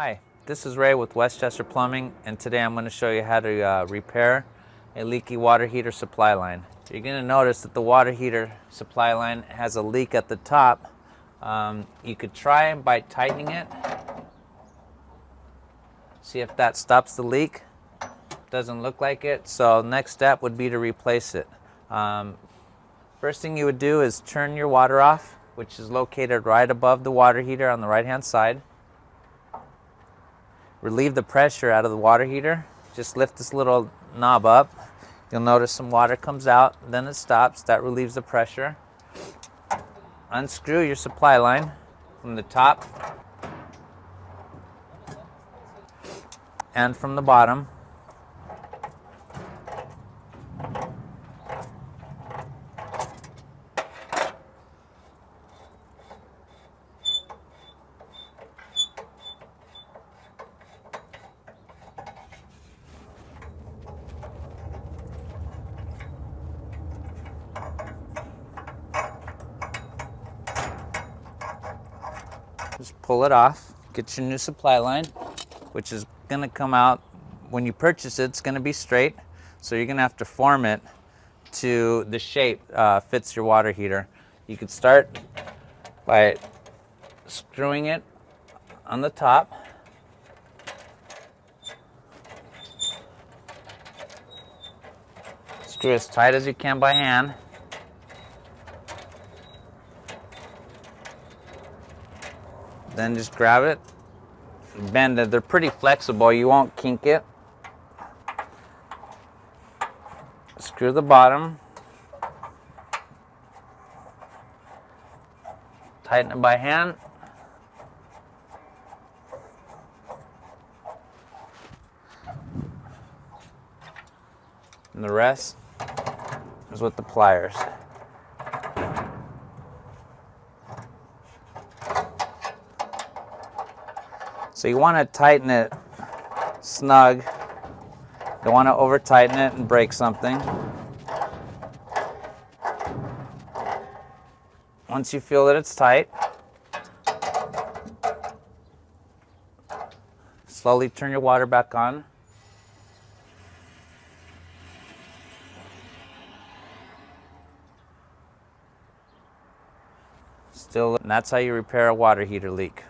Hi, this is Ray with Westchester Plumbing, and today I'm going to show you how to repair a leaky water heater supply line. You're going to notice that the water heater supply line has a leak at the top. You could try by tightening it. See if that stops the leak. Doesn't look like it, so next step would be to replace it. First thing you would do is turn your water off, which is located right above the water heater on the right hand side. Relieve the pressure out of the water heater. Just lift this little knob up. You'll notice some water comes out, then it stops. That relieves the pressure. Unscrew your supply line from the top and from the bottom. Just pull it off, get your new supply line, which is going to come out, when you purchase it, it's going to be straight, so you're going to have to form it to the shape fits your water heater. You could start by screwing it on the top. Screw as tight as you can by hand. Then just grab it, bend it. They're pretty flexible, you won't kink it. Screw the bottom. Tighten it by hand. And the rest is with the pliers. So you want to tighten it snug. Don't want to over tighten it and break something. Once you feel that it's tight, slowly turn your water back on. And that's how you repair a water heater leak.